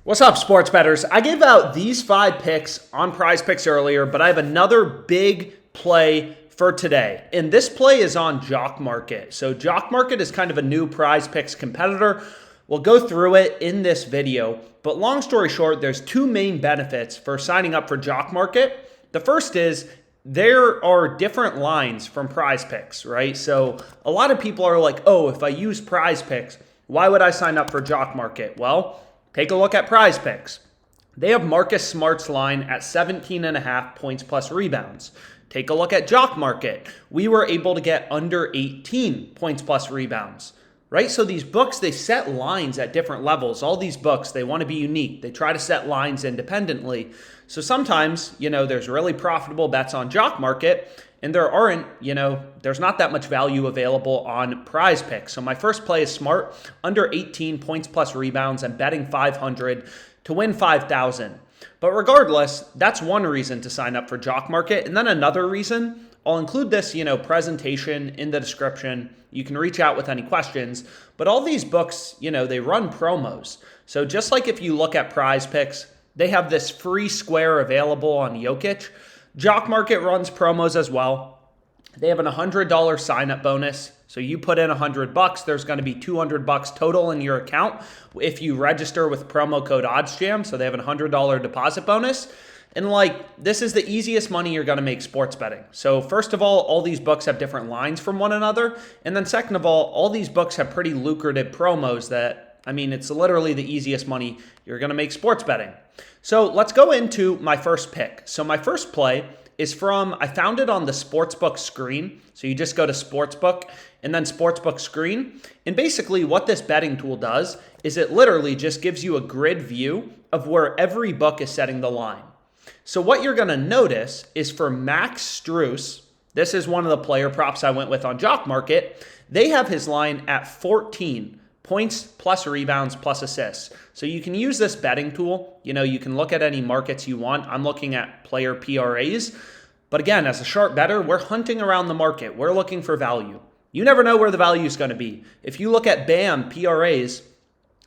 What's up, sports bettors? I gave out these 5 picks on Prize Picks earlier, but I have another big play for today. And this play is on Jock Market. So Jock Market is kind of a new Prize Picks competitor. We'll go through it in this video. But long story short, there's 2 main benefits for signing up for Jock Market. The first is there are different lines from Prize Picks, right? So a lot of people are like, oh, if I use Prize Picks, why would I sign up for Jock Market? Well, take a look at Prize Picks. They have Marcus Smart's line at 17.5 points plus rebounds. Take a look at Jock Market. We were able to get under 18 points plus rebounds, right? So these books, they set lines at different levels. All these books, they want to be unique. They try to set lines independently. So sometimes, there's really profitable bets on Jock Market, and there aren't, there's not that much value available on Prize Picks. So my first play is Smart, under 18 points plus rebounds. I'm betting 500 to win 5,000. But regardless, that's one reason to sign up for Jock Market. And then another reason, I'll include this, presentation in the description. You can reach out with any questions. But all these books, they run promos. So just like if you look at Prize Picks, they have this free square available on Jokic. Jock Market runs promos as well. They have an $100 sign-up bonus. So you put in $100, there's going to be $200 total in your account if you register with promo code OddsJam. So they have a $100 deposit bonus. And this is the easiest money you're going to make sports betting. So first of all these books have different lines from one another. And then second of all these books have pretty lucrative promos that, it's literally the easiest money you're going to make sports betting. So let's go into my first pick. So my first play is I found it on the Sportsbook screen. So you just go to Sportsbook and then Sportsbook screen. And basically what this betting tool does is it literally just gives you a grid view of where every book is setting the line. So what you're going to notice is for Max Strus, this is one of the player props I went with on Jock Market. They have his line at 14 points plus rebounds plus assists. So you can use this betting tool. You can look at any markets you want. I'm looking at player PRAs. But again, as a sharp bettor, we're hunting around the market. We're looking for value. You never know where the value is going to be. If you look at BAM PRAs,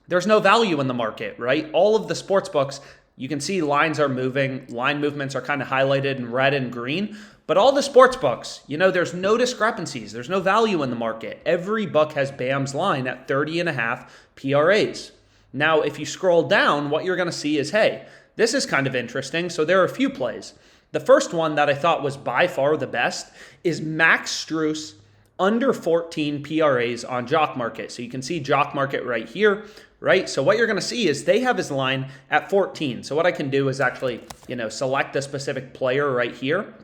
there's no value in the market, right? All of the sports books, you can see lines are moving. Line movements are kind of highlighted in red and green. But all the sports books, there's no discrepancies. There's no value in the market. Every book has BAM's line at 30.5 PRAs. Now, if you scroll down, what you're going to see is, hey, this is kind of interesting. So there are a few plays. The first one that I thought was by far the best is Max Strus under 14 PRAs on Jock Market. So you can see Jock Market right here, right? So what you're going to see is they have his line at 14. So what I can do is actually, select a specific player right here.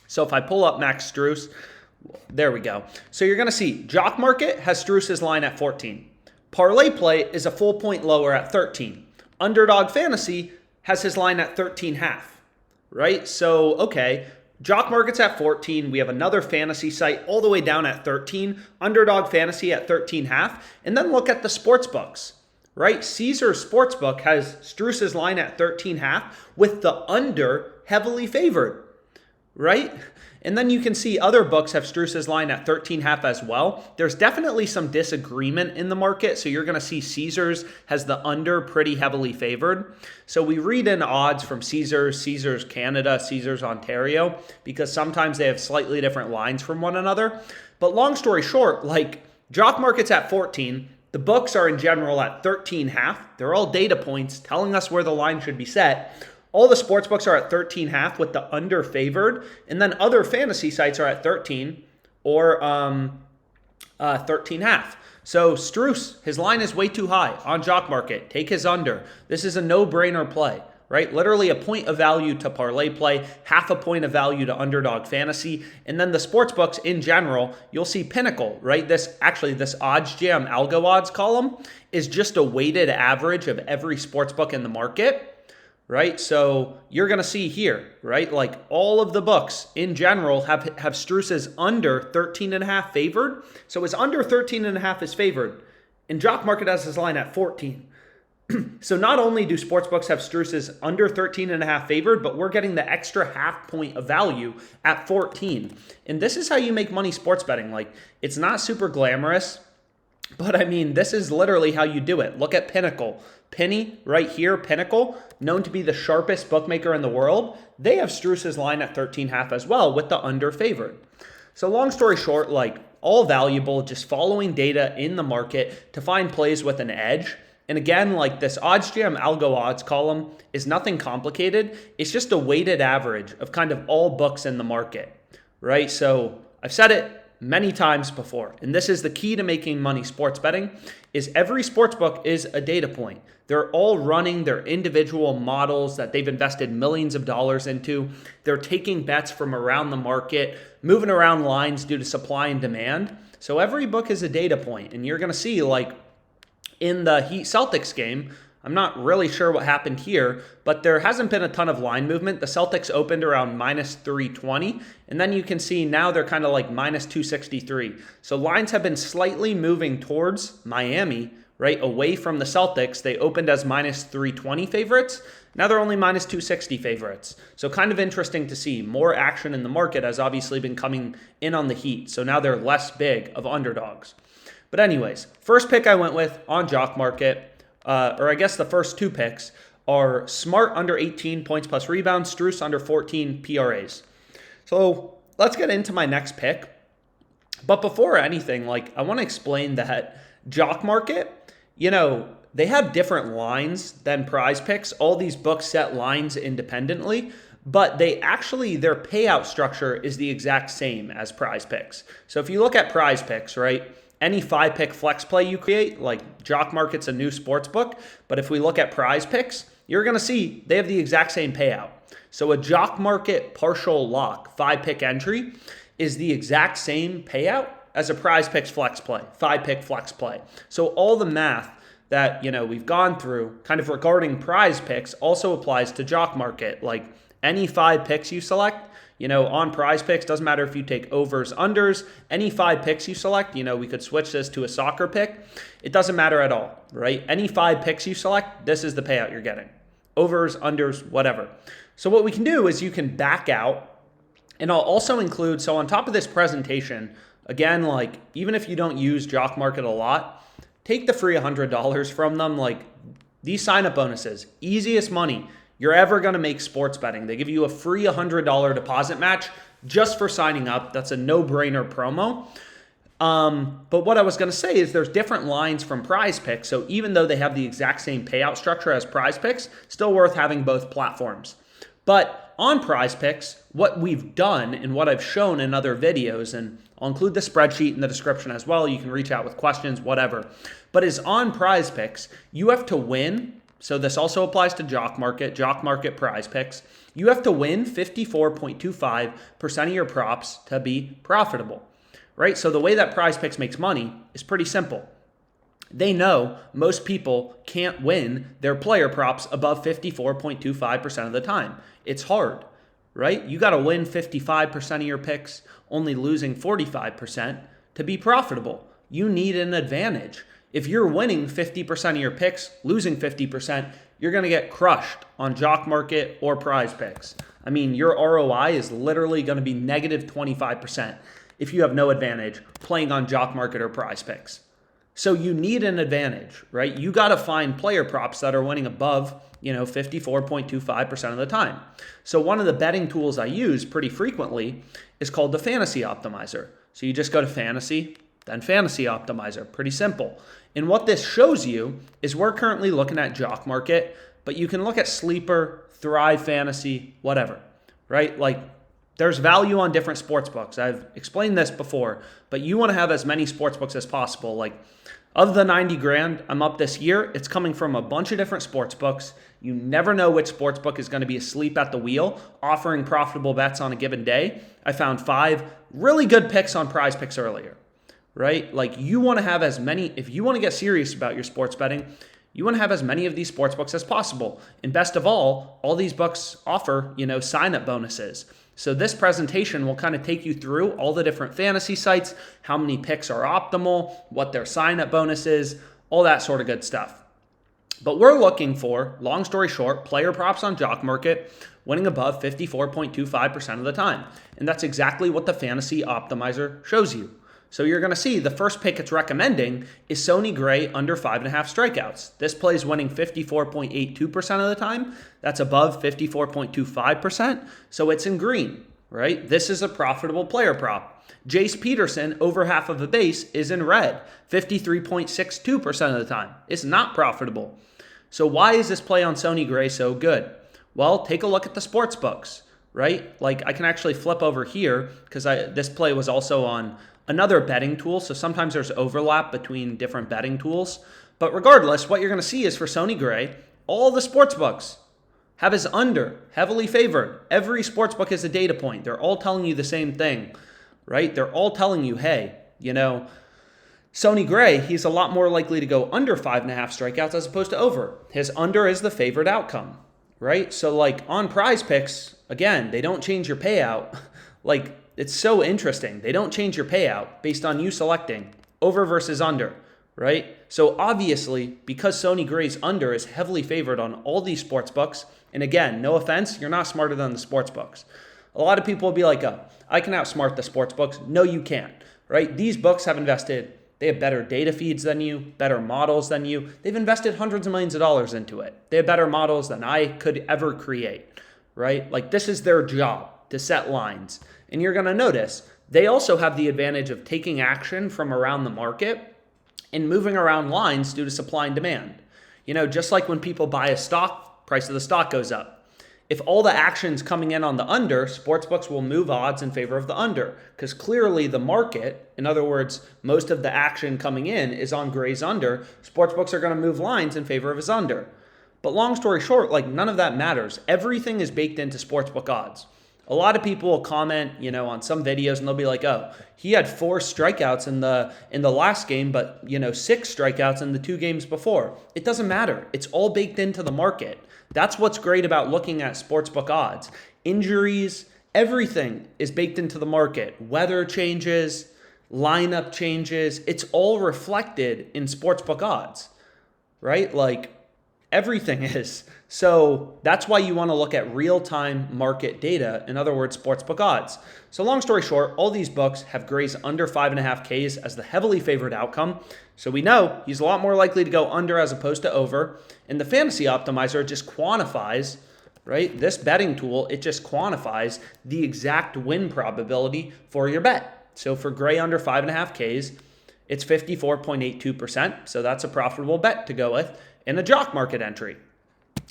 So if I pull up Max Strus, there we go. So you're going to see Jock Market has Strus's line at 14. Parlay Play is a full point lower at 13. Underdog Fantasy has his line at 13.5, right? So, okay, Jock Market's at 14. We have another fantasy site all the way down at 13. Underdog Fantasy at 13.5. And then look at the sports books, right? Caesars Sportsbook has Strus's line at 13.5 with the under heavily favored. Right? And then you can see other books have Strus's line at 13.5 as well. There's definitely some disagreement in the market. So you're going to see Caesars has the under pretty heavily favored. So we read in odds from Caesars Canada, Caesars Ontario, because sometimes they have slightly different lines from one another. But long story short, Jock Market's at 14. The books are in general at 13.5. They're all data points telling us where the line should be set. All the sports books are at 13.5 with the under favored, and then other fantasy sites are at 13 or 13.5. So Strus, his line is way too high on Jock Market. Take his under. This is a no-brainer play, right? Literally a point of value to Parlay Play, half a point of value to Underdog Fantasy, and then the sports books in general, you'll see Pinnacle, right? This OddsJam Algo Odds column is just a weighted average of every sports book in the market. Right? So you're going to see here, right? All of the books in general have Strus's under 13.5 favored. So his under 13.5 is favored. And Jock Market has his line at 14. So not only do sportsbooks have Strus's under 13.5 favored, but we're getting the extra half point of value at 14. And this is how you make money sports betting. It's not super glamorous. But I mean, this is literally how you do it. Look at Pinnacle. Penny right here, Pinnacle, known to be the sharpest bookmaker in the world. They have Struce's line at 13.5 as well with the under favored. So long story short, like all valuable, just following data in the market to find plays with an edge. And again, like this OddsJam algo odds column is nothing complicated. It's just a weighted average of kind of all books in the market, right? So I've said it many times before, and this is the key to making money sports betting, is every sports book is a data point. They're all running their individual models that they've invested millions of dollars into. They're taking bets from around the market, moving around lines due to supply and demand. So every book is a data point, and you're going to see like in the Heat Celtics game, I'm not really sure what happened here, but there hasn't been a ton of line movement. The Celtics opened around minus 320, and then you can see now they're kind of like minus 263. So lines have been slightly moving towards Miami, right, away from the Celtics. They opened as minus 320 favorites. Now they're only minus 260 favorites. So kind of interesting to see. More action in the market has obviously been coming in on the Heat. So now they're less big of underdogs. But anyways, first pick I went with on Jock Market, or I guess the first two picks are Smart under 18 points plus rebounds, Struce under 14 PRAs. So let's get into my next pick. But before anything, like I want to explain that Jock Market, you know, they have different lines than Prize Picks. All these books set lines independently, but they actually, their payout structure is the exact same as Prize Picks. So if you look at Prize Picks, right, any 5-pick flex play you create, like Jock Market's a new sports book, but if we look at Prize Picks, you're going to see they have the exact same payout. So a Jock Market partial lock 5-pick entry is the exact same payout as a Prize Picks flex play, 5-pick flex play. So all the math that, you know, we've gone through kind of regarding Prize Picks also applies to Jock Market. Like any 5 picks you select, you know, on Prize Picks, doesn't matter if you take overs, unders, any 5 picks you select, you know, we could switch this to a soccer pick. It doesn't matter at all, right? Any 5 picks you select, this is the payout you're getting. Overs, unders, whatever. So what we can do is you can back out, and I'll also include, so on top of this presentation, again, like even if you don't use Jock Market a lot, take the free $100 from them. Like these sign-up bonuses, easiest money you're ever going to make sports betting. They give you a free $100 deposit match just for signing up. That's a no-brainer promo. But what I was going to say is there's different lines from Prize Picks. So even though they have the exact same payout structure as Prize Picks, still worth having both platforms. But on Prize Picks, what we've done and what I've shown in other videos, and I'll include the spreadsheet in the description as well. You can reach out with questions, whatever. But is on Prize Picks, you have to win. So this also applies to Jock Market Prize Picks. You have to win 54.25% of your props to be profitable, right? So the way that Prize Picks makes money is pretty simple. They know most people can't win their player props above 54.25% of the time. It's hard, right? You got to win 55% of your picks, only losing 45% to be profitable. You need an advantage. If you're winning 50% of your picks, losing 50%, you're going to get crushed on Jock Market or Prize Picks. I mean, your ROI is literally going to be negative 25% if you have no advantage playing on Jock Market or Prize Picks. So you need an advantage, right? You got to find player props that are winning above, 54.25% of the time. So one of the betting tools I use pretty frequently is called the Fantasy Optimizer. So you just go to Fantasy, then Fantasy Optimizer. Pretty simple. And what this shows you is we're currently looking at Jock Market, but you can look at Sleeper, Thrive Fantasy, whatever, right? Like there's value on different sports books. I've explained this before, but you want to have as many sports books as possible. Like of the 90 grand I'm up this year, it's coming from a bunch of different sports books. You never know which sports book is going to be asleep at the wheel, offering profitable bets on a given day. I found 5 really good picks on Prize Picks earlier. Right? Like you want to have as many, if you want to get serious about your sports betting, you want to have as many of these sports books as possible. And best of all these books offer, sign-up bonuses. So this presentation will kind of take you through all the different fantasy sites, how many picks are optimal, what their sign-up bonus is, all that sort of good stuff. But we're looking for, long story short, player props on Jock Market winning above 54.25% of the time. And that's exactly what the Fantasy Optimizer shows you. So you're going to see the first pick it's recommending is Sonny Gray under 5.5 strikeouts. This play is winning 54.82% of the time. That's above 54.25%. So it's in green, right? This is a profitable player prop. Jace Peterson over half of a base is in red, 53.62% of the time. It's not profitable. So why is this play on Sonny Gray so good? Well, take a look at the sports books, right? Like I can actually flip over here because this play was also on another betting tool. So sometimes there's overlap between different betting tools. But regardless, what you're going to see is for Sonny Gray, all the sports books have his under heavily favored. Every sports book is a data point. They're all telling you the same thing, right? They're all telling you, hey, Sonny Gray, he's a lot more likely to go under 5.5 strikeouts as opposed to over. His under is the favored outcome, right? So like on Prize Picks, again, they don't change your payout. Like it's so interesting. They don't change your payout based on you selecting over versus under, right? So obviously, because Sonny Gray's under is heavily favored on all these sports books, and again, no offense, you're not smarter than the sports books. A lot of people will be like, oh, I can outsmart the sports books. No, you can't, right? These books have invested, they have better data feeds than you, better models than you. They've invested hundreds of millions of dollars into it. They have better models than I could ever create, right? Like this is their job to set lines. And you're going to notice they also have the advantage of taking action from around the market and moving around lines due to supply and demand. Just like when people buy a stock, price of the stock goes up. If all the action's coming in on the under, sportsbooks will move odds in favor of the under because clearly the market, in other words, most of the action coming in is on Gray's under. Sportsbooks are going to move lines in favor of his under. But long story short, like none of that matters. Everything is baked into sportsbook odds. A lot of people will comment, on some videos and they'll be like, oh, he had 4 strikeouts in the last game, but 6 strikeouts in the 2 games before. It doesn't matter. It's all baked into the market. That's what's great about looking at sportsbook odds. Injuries, everything is baked into the market. Weather changes, lineup changes. It's all reflected in sportsbook odds, right? Like everything is. So that's why you want to look at real-time market data, in other words, sportsbook odds. So long story short, all these books have Gray's under 5.5 Ks as the heavily favored outcome. So we know he's a lot more likely to go under as opposed to over. And the fantasy optimizer just quantifies, right? This betting tool, it just quantifies the exact win probability for your bet. So for Gray under 5.5 Ks, it's 54.82%. So that's a profitable bet to go with in a jock market entry.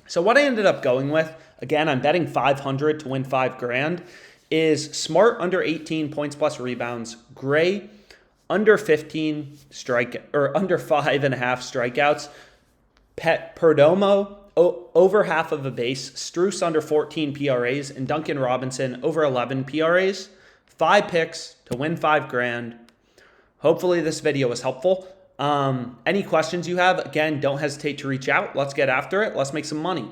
So what I ended up going with, again, I'm betting 500 to win $5,000, is Smart under 18 points plus rebounds, Gray under 15 under 5.5 strikeouts, Perdomo over half of a base, Strus under 14 PRAs, and Duncan Robinson over 11 PRAs. 5 picks to win $5,000. Hopefully this video was helpful. Any questions you have, again, don't hesitate to reach out. Let's get after it. Let's make some money.